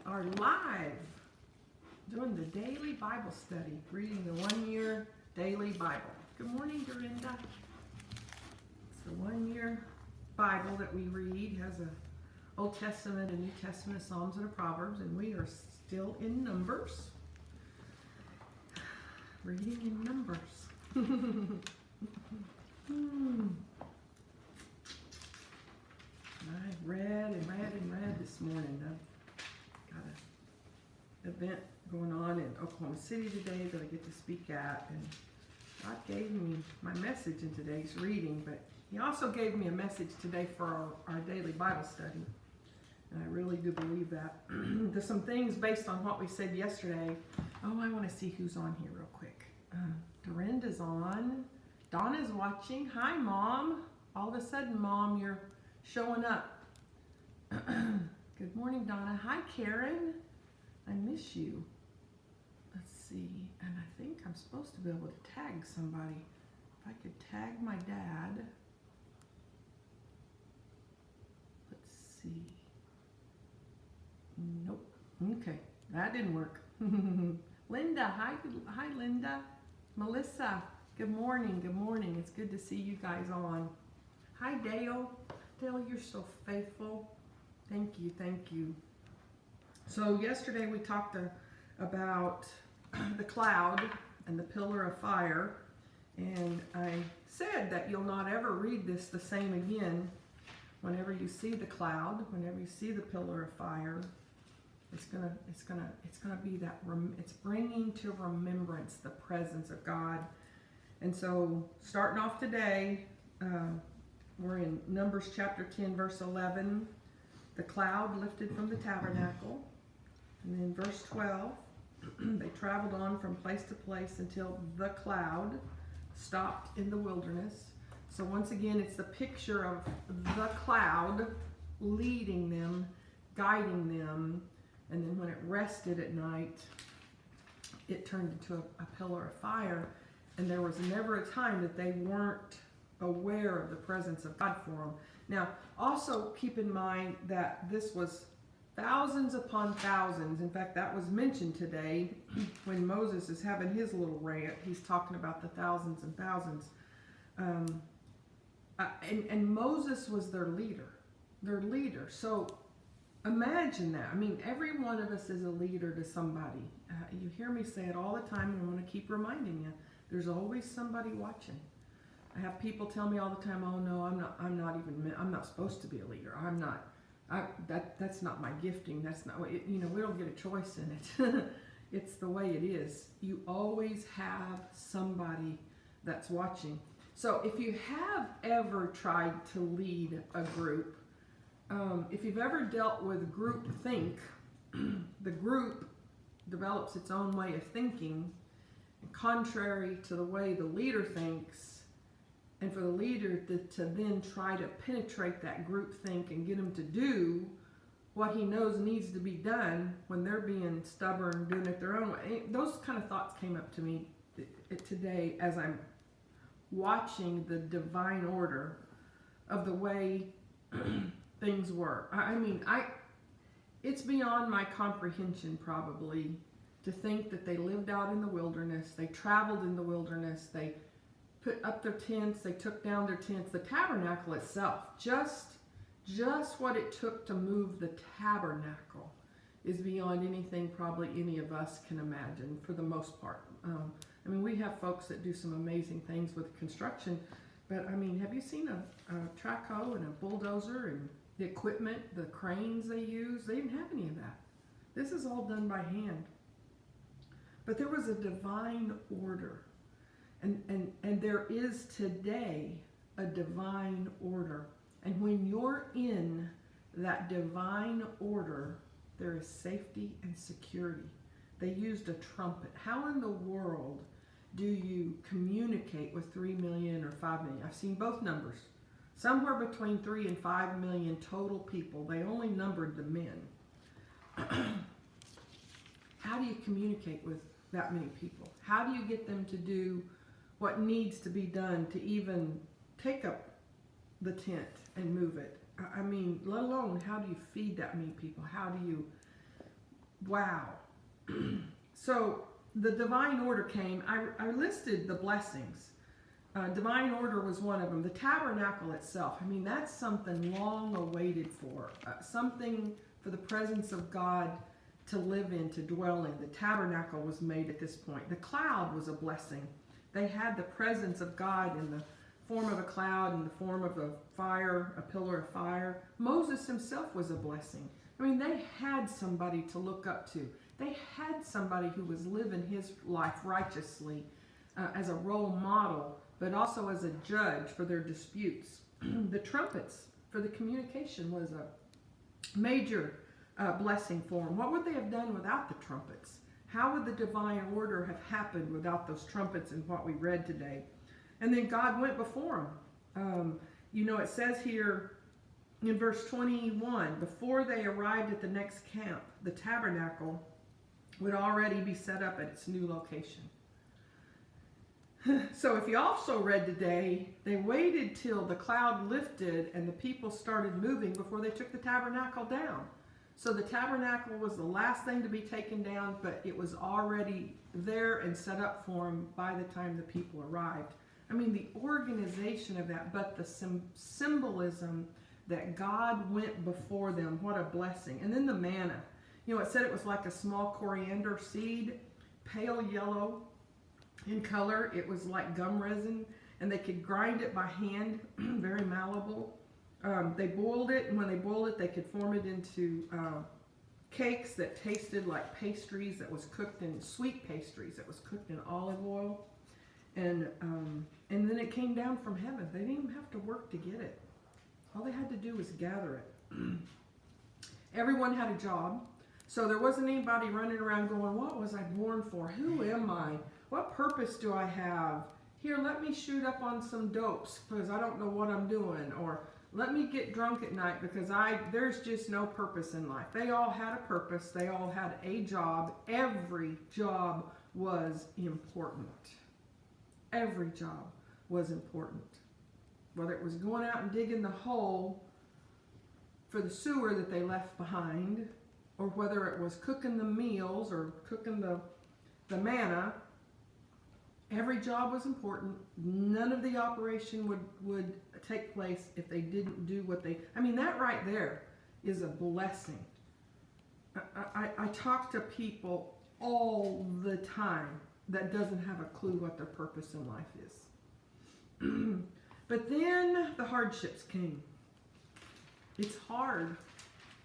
are live doing the daily Bible study, reading the 1-year daily Bible. Good morning, Dorinda. It's the 1-year Bible that we read. It has a Old Testament, a New Testament, Psalms, and a Proverbs, and we are still in Numbers. Reading in Numbers. I read this morning. I've got an event going on in Oklahoma City today that I get to speak at, and God gave me my message in today's reading, but He also gave me a message today for our daily Bible study, and I really do believe that. There's some things based on what we said yesterday. Oh, I want to see who's on here real quick. Dorinda's on. Donna's watching. Hi, Mom. All of a sudden, Mom, you're showing up. Good morning, Donna. Hi, Karen. I miss you. Let's see. And I think I'm supposed to be able to tag somebody. If I could tag my dad. Let's see. Nope. Okay. That didn't work. Linda. Hi, Linda. Melissa. Good morning. Good morning. It's good to see you guys on. Hi, Dale. Dale, you're so faithful. Thank you. Thank you. So yesterday we talked about the cloud and the pillar of fire. And I said that you'll not ever read this the same again. Whenever you see the cloud, whenever you see the pillar of fire, it's gonna be that, it's bringing to remembrance the presence of God. And so starting off today, we're in Numbers chapter 10, verse 11. The cloud lifted from the tabernacle. And then verse 12, they traveled on from place to place until the cloud stopped in the wilderness. So once again, it's the picture of the cloud leading them, guiding them. And then when it rested at night, it turned into a pillar of fire. And there was never a time that they weren't aware of the presence of God for them. Now, also keep in mind that this was thousands upon thousands. In fact, that was mentioned today when Moses is having his little rant. He's talking about the thousands and thousands. And Moses was their leader. So imagine that. I mean, every one of us is a leader to somebody. You hear me say it all the time, and I'm going to keep reminding you. There's always somebody watching. I have people tell me all the time, "Oh no, I'm not supposed to be a leader. That's not my gifting. That's not what we don't get a choice in it." It's the way it is. You always have somebody that's watching. So if you have ever tried to lead a group, if you've ever dealt with group think, the group develops its own way of thinking, contrary to the way the leader thinks. And for the leader to then try to penetrate that group think and get them to do what he knows needs to be done when they're being stubborn, doing it their own way. Those kind of thoughts came up to me today as I'm watching the divine order of the way things were. It's beyond my comprehension probably to think that they lived out in the wilderness, they traveled in the wilderness, they put up their tents, they took down their tents. The tabernacle itself, just what it took to move the tabernacle is beyond anything probably any of us can imagine for the most part. We have folks that do some amazing things with construction, but have you seen a track hoe and a bulldozer and the equipment, the cranes they use? They didn't have any of that. This is all done by hand. But there was a divine order. And there is today a divine order. And when you're in that divine order, there is safety and security. They used a trumpet. How in the world do you communicate with 3 million or 5 million? I've seen both numbers. Somewhere between 3 and 5 million total people. They only numbered the men. How do you communicate with that many people? How do you get them to do what needs to be done to even take up the tent and move it? Let alone how do you feed that many people? How do you Wow. So the divine order came. I listed the blessings. Divine order was one of them. The tabernacle itself, I mean, that's something long awaited for. Something for the presence of God to live in, to dwell in. The tabernacle was made at this point. The cloud was a blessing. They had the presence of God in the form of a cloud, in the form of a fire, a pillar of fire. Moses himself was a blessing. I mean, they had somebody to look up to. They had somebody who was living his life righteously as a role model, but also as a judge for their disputes. The trumpets for the communication was a major blessing for them. What would they have done without the trumpets? How would the divine order have happened without those trumpets and what we read today? And then God went before them. You know, it says here in verse 21, before they arrived at the next camp, the tabernacle would already be set up at its new location. So if you also read today, they waited till the cloud lifted and the people started moving before they took the tabernacle down. So the tabernacle was the last thing to be taken down, but it was already there and set up for them by the time the people arrived. I mean, the organization of that, but the symbolism that God went before them, what a blessing. And then the manna. You know, it said it was like a small coriander seed, pale yellow in color. It was like gum resin, and they could grind it by hand, very malleable. They boiled it, and when they boiled it, they could form it into cakes that tasted like pastries that was cooked in sweet pastries that was cooked in olive oil. And then it came down from heaven. They didn't even have to work to get it. All they had to do was gather it. Everyone had a job. So there wasn't anybody running around going, what was I born for? Who am I? What purpose do I have? Here, let me shoot up on some dopes because I don't know what I'm doing. Or let me get drunk at night because there's just no purpose in life. They all had a purpose. They all had a job. Every job was important. Every job was important. Whether it was going out and digging the hole for the sewer that they left behind, or whether it was cooking the meals or cooking the manna, every job was important. None of the operation would take place if they didn't do what they... I mean, that right there is a blessing. I talk to people all the time that doesn't have a clue what their purpose in life is. But then the hardships came. It's hard.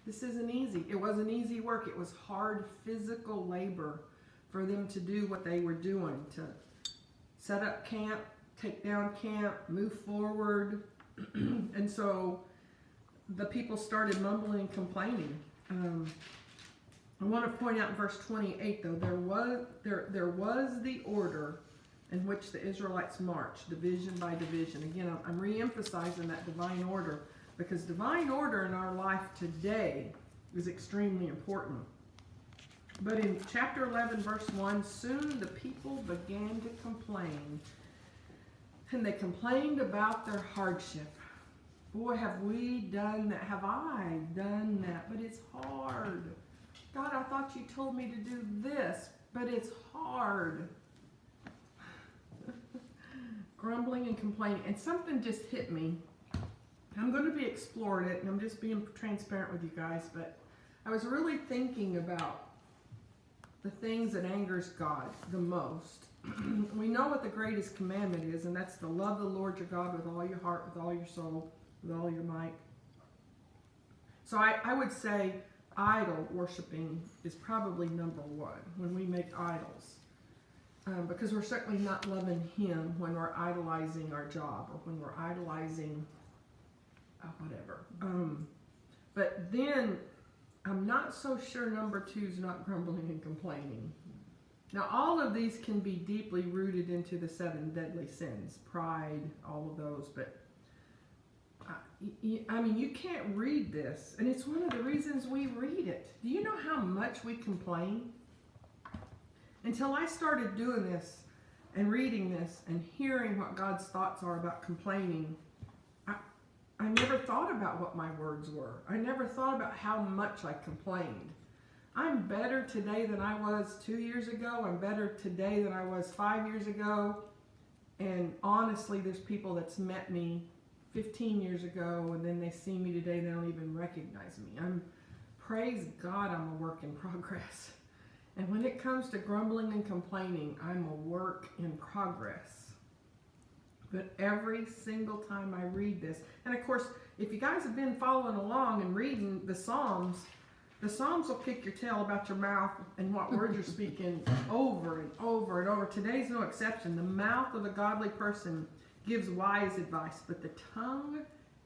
This isn't easy. It wasn't easy work. It was hard physical labor for them to do what they were doing, to set up camp, take down camp, move forward. And so the people started mumbling and complaining. I want to point out in verse 28, though, there was the order in which the Israelites marched, division by division. Again, I'm re-emphasizing that divine order, because divine order in our life today is extremely important. But in chapter 11, verse 1, soon the people began to complain. And they complained about their hardship. Boy, have we done that. Have I done that? But it's hard. God, I thought you told me to do this, but it's hard. Grumbling and complaining. And something just hit me. I'm going to be exploring it, and I'm just being transparent with you guys, but I was really thinking about the things that angers God the most. We know what the greatest commandment is, and that's to love the Lord your God with all your heart, with all your soul, with all your might. So I would say idol worshiping is probably number one when we make idols. Because we're certainly not loving Him when we're idolizing our job or when we're idolizing whatever. But then I'm not so sure number two is not grumbling and complaining. Now, all of these can be deeply rooted into the 7 deadly sins, pride, all of those. But I mean, you can't read this, and it's one of the reasons we read it. Do you know how much we complain? Until I started doing this and reading this and hearing what God's thoughts are about complaining, I never thought about what my words were. I never thought about how much I complained. I'm better today than I was 2 years ago. I'm better today than I was 5 years ago. And honestly, there's people that's met me 15 years ago, and then they see me today, they don't even recognize me. Praise God, I'm a work in progress. And when it comes to grumbling and complaining, I'm a work in progress. But every single time I read this, and of course, if you guys have been following along and reading the Psalms will kick your tail about your mouth and what words you're speaking over and over and over. Today's no exception. The mouth of a godly person gives wise advice, but the tongue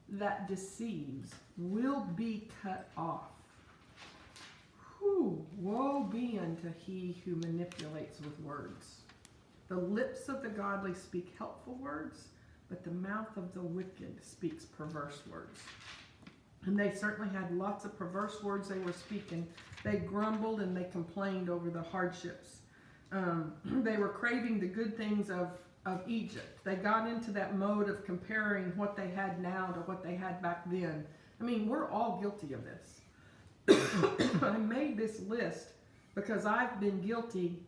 that deceives will be cut off. Whew, woe be unto he who manipulates with words. The lips of the godly speak helpful words, but the mouth of the wicked speaks perverse words. And they certainly had lots of perverse words they were speaking. They grumbled and they complained over the hardships. They were craving the good things of Egypt. They got into that mode of comparing what they had now to what they had back then. I mean, we're all guilty of this. I made this list because I've been guilty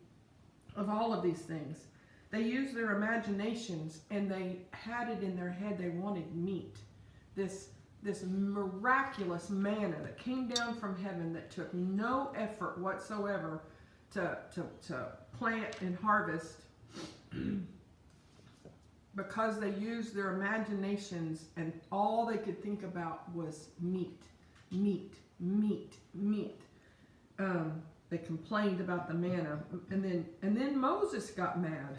of all of these things. They used their imaginations and they had it in their head they wanted meat. This miraculous manna that came down from heaven that took no effort whatsoever to plant and harvest because they used their imaginations and all they could think about was meat. They complained about the manna, and then Moses got mad.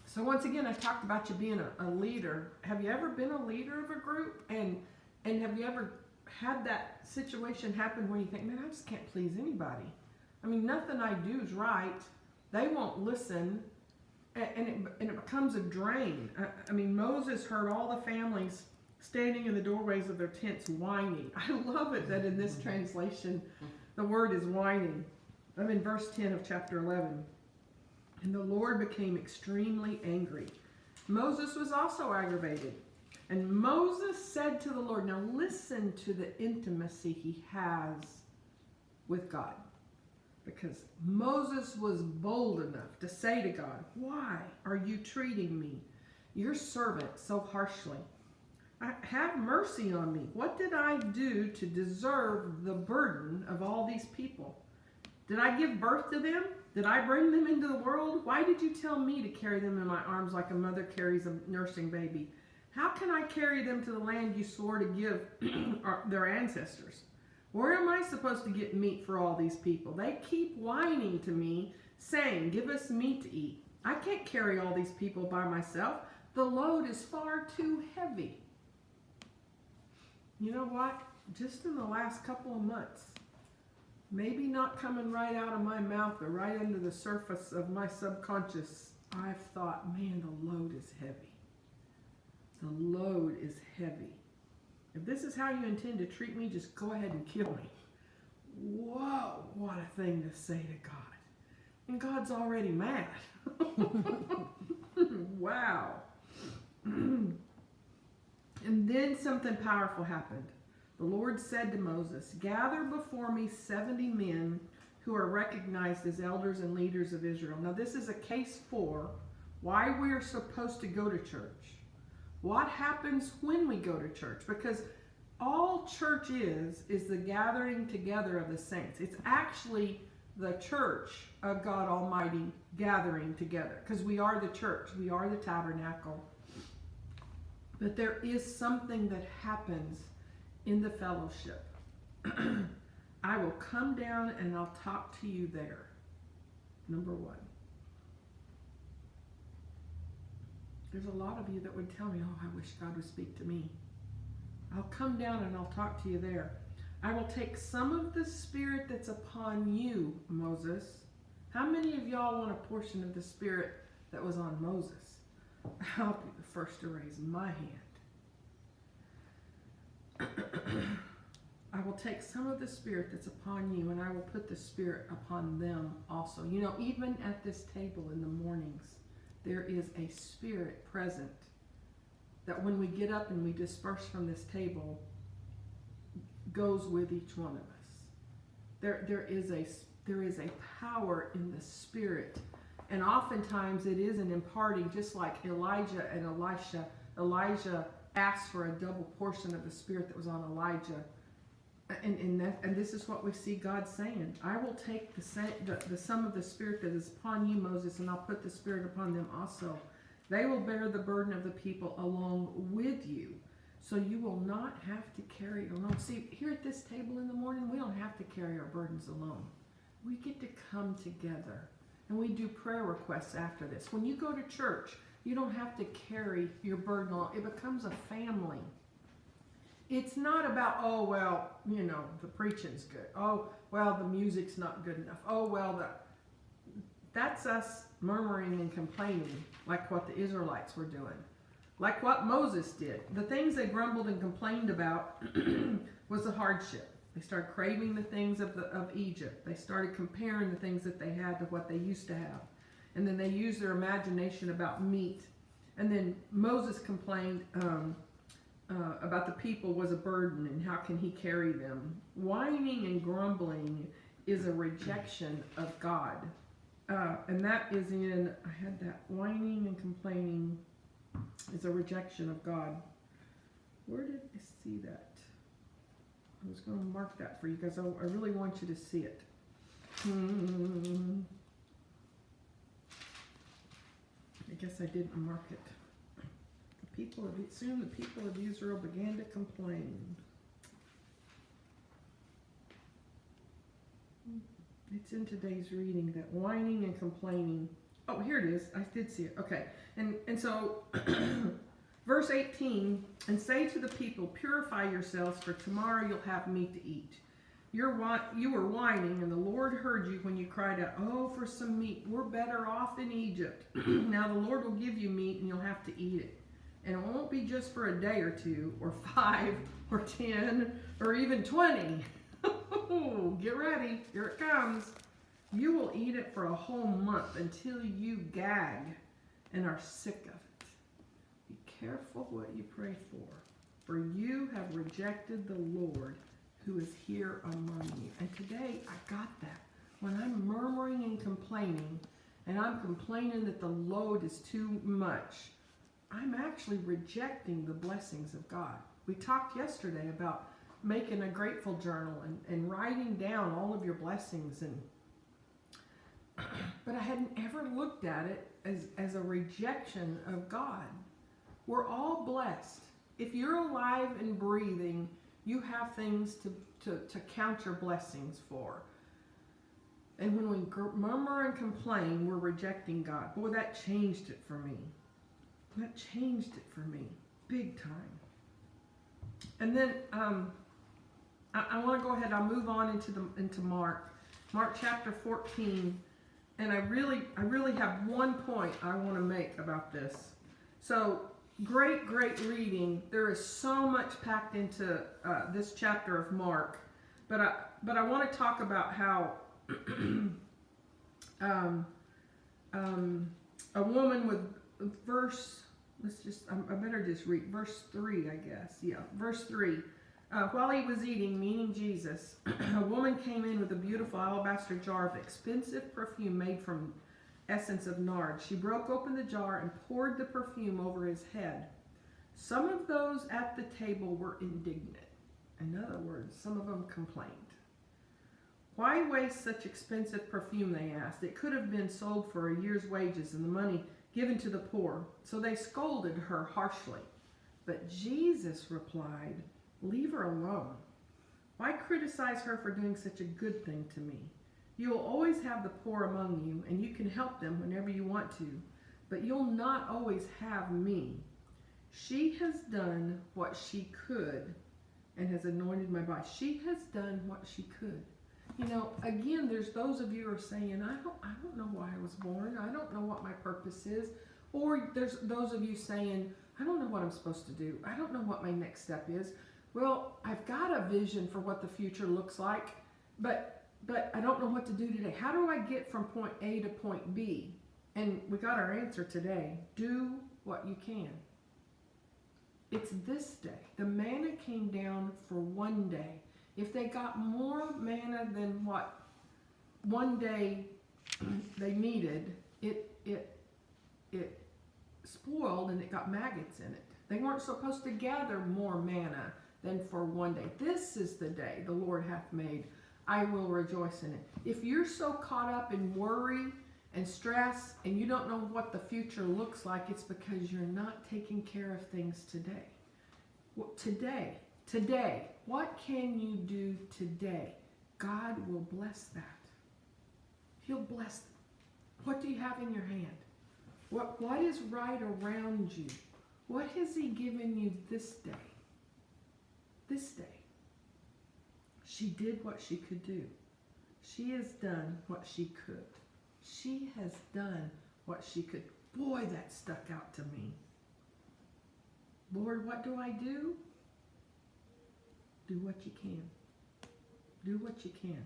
So once again, I talked about you being a leader. Have you ever been a leader of a group? And have you ever had that situation happen where you think, man, I just can't please anybody. I mean, nothing I do is right. They won't listen. And it becomes a drain. I mean, Moses heard all the families standing in the doorways of their tents whining. I love it that in this translation, the word is whining. I'm in verse 10 of chapter 11. And the Lord became extremely angry. Moses was also aggravated. And Moses said to the Lord, now listen to the intimacy he has with God. Because Moses was bold enough to say to God, why are you treating me, your servant, so harshly? Have mercy on me. What did I do to deserve the burden of all these people? Did I give birth to them? Did I bring them into the world? Why did you tell me to carry them in my arms like a mother carries a nursing baby? How can I carry them to the land you swore to give their ancestors? Where am I supposed to get meat for all these people? They keep whining to me, saying, give us meat to eat. I can't carry all these people by myself. The load is far too heavy. You know what? Just in the last couple of months, maybe not coming right out of my mouth or right under the surface of my subconscious, I've thought, man, the load is heavy. The load is heavy. If this is how you intend to treat me, just go ahead and kill me. Whoa, what a thing to say to God. And God's already mad. Wow. And then something powerful happened. The Lord said to Moses, gather before me 70 men who are recognized as elders and leaders of Israel. Now this is a case for why we're supposed to go to church. What happens when we go to church? Because all church is the gathering together of the saints. It's actually the church of God Almighty gathering together. Because we are the church. We are the tabernacle. But there is something that happens in the fellowship. I will come down and I'll talk to you there. Number one. There's a lot of you that would tell me, oh, I wish God would speak to me. I'll come down and I'll talk to you there. I will take some of the spirit that's upon you, Moses. How many of y'all want a portion of the spirit that was on Moses? I'll be the first to raise my hand. I will take some of the spirit that's upon you and I will put the spirit upon them also. You know, even at this table in the mornings, there is a spirit present that when we get up and we disperse from this table, goes with each one of us. There is a power in the Spirit, and oftentimes it is an imparting, just like Elijah and Elisha. Elijah asked for a double portion of the Spirit that was on Elijah, and this is what we see God saying. I will take the sum of the Spirit that is upon you, Moses, and I'll put the Spirit upon them also. They will bear the burden of the people along with you. So you will not have to carry it alone. See, here at this table in the morning, we don't have to carry our burdens alone. We get to come together, and we do prayer requests after this. When you go to church, you don't have to carry your burden alone. It becomes a family. It's not about, oh, well, the preaching's good. Oh, well, the music's not good enough. Oh, well, that's us murmuring and complaining like what the Israelites were doing. Like what Moses did. The things they grumbled and complained about was a hardship. They started craving the things of Egypt. They started comparing the things that they had to what they used to have. And then they used their imagination about meat. And then Moses complained about the people was a burden and how can he carry them. Whining and grumbling is a rejection of God. And that is I had that whining and complaining is a rejection of God. Where did I see that? I was going to mark that for you guys. I really want you to see it. I guess I didn't mark it. Soon the people of Israel began to complain. It's in today's reading, that whining and complaining. Oh, here it is. I did see it. Okay. And so, verse 18, and say to the people, purify yourselves, for tomorrow you'll have meat to eat. You were whining, and the Lord heard you when you cried out, oh, for some meat. We're better off in Egypt. Now the Lord will give you meat, and you'll have to eat it. And it won't be just for a day or 2, or 5, or 10, or even 20. Get ready. Here it comes. You will eat it for a whole month until you gag and are sick of it. Be careful what you pray for you have rejected the Lord who is here among you. And today I got that. When I'm murmuring and complaining, and I'm complaining that the load is too much, I'm actually rejecting the blessings of God. We talked yesterday about making a grateful journal and writing down all of your blessings, but I hadn't ever looked at it as a rejection of God. We're all blessed. If you're alive and breathing, you have things to count your blessings for. And when we murmur and complain, we're rejecting God. Boy, that changed it for me. That changed it for me, big time. And then I want to go ahead. I'll move on into Mark chapter 14. And I really have one point I want to make about this. So great reading. There is so much packed into this chapter of Mark, but I want to talk about how a woman with verse. I better just read verse 3, I guess. Yeah, verse 3. While he was eating, meaning Jesus, a woman came in with a beautiful alabaster jar of expensive perfume made from essence of nard. She broke open the jar and poured the perfume over his head. Some of those at the table were indignant. In other words, some of them complained. Why waste such expensive perfume, they asked. It could have been sold for a year's wages and the money given to the poor. So they scolded her harshly. But Jesus replied, leave her alone. Why criticize her for doing such a good thing to me? You will always have the poor among you, and you can help them whenever you want to, but you'll not always have me. She has done what she could and has anointed my body. She has done what she could. Again, there's those of you who are saying, I don't know why I was born. I don't know what my purpose is. Or there's those of you saying, I don't know what I'm supposed to do. I don't know what my next step is. Well, I've got a vision for what the future looks like, but I don't know what to do today. How do I get from point A to point B? And we got our answer today. Do what you can. It's this day. The manna came down for one day. If they got more manna than what one day they needed, it spoiled and it got maggots in it. They weren't supposed to gather more manna than for one day. This is the day the Lord hath made. I will rejoice in it. If you're so caught up in worry and stress and you don't know what the future looks like, it's because you're not taking care of things today. Today, what can you do today? God will bless that. He'll bless them. What do you have in your hand? What is right around you? What has He given you this day? This day. She did what she could do. She has done what she could. She has done what she could. Boy, that stuck out to me. Lord, what do I do? Do what you can. Do what you can.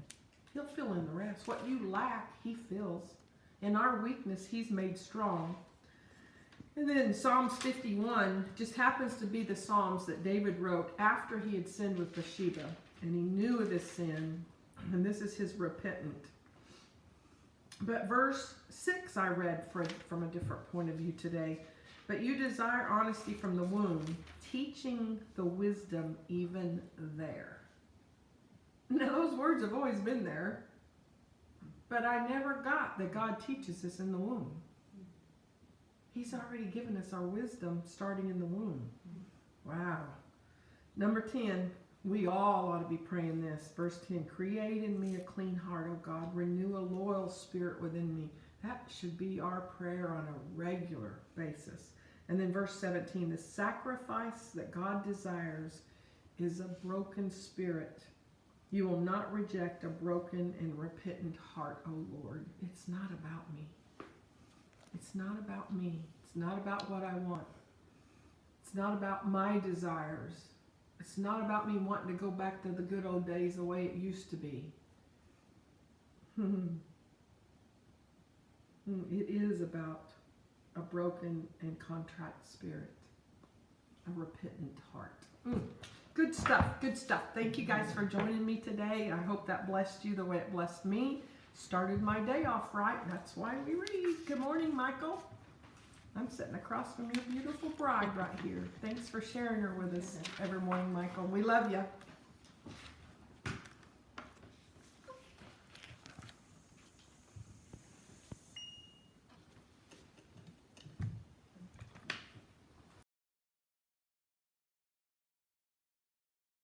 He'll fill in the rest. What you lack, He fills. In our weakness, He's made strong. And then Psalms 51 just happens to be the Psalms that David wrote after he had sinned with Bathsheba. And he knew of his sin. And this is his repentant. But verse 6 I read from a different point of view today. But you desire honesty from the womb, teaching the wisdom even there. Now those words have always been there. But I never got that God teaches us in the womb. He's already given us our wisdom starting in the womb. Wow. Number 10, we all ought to be praying this. Verse 10, create in me a clean heart, O God. Renew a loyal spirit within me. That should be our prayer on a regular basis. And then verse 17, the sacrifice that God desires is a broken spirit. You will not reject a broken and repentant heart, O Lord. It's not about me. It's not about me. It's not about what I want. It's not about my desires. It's not about me wanting to go back to the good old days the way it used to be. It is about a broken and contrite spirit. A repentant heart. Good stuff. Good stuff. Thank you guys for joining me today. I hope that blessed you the way it blessed me. Started my day off right. That's why we read. Good morning, Michael. I'm sitting across from your beautiful bride right here. Thanks for sharing her with us every morning, Michael. We love you.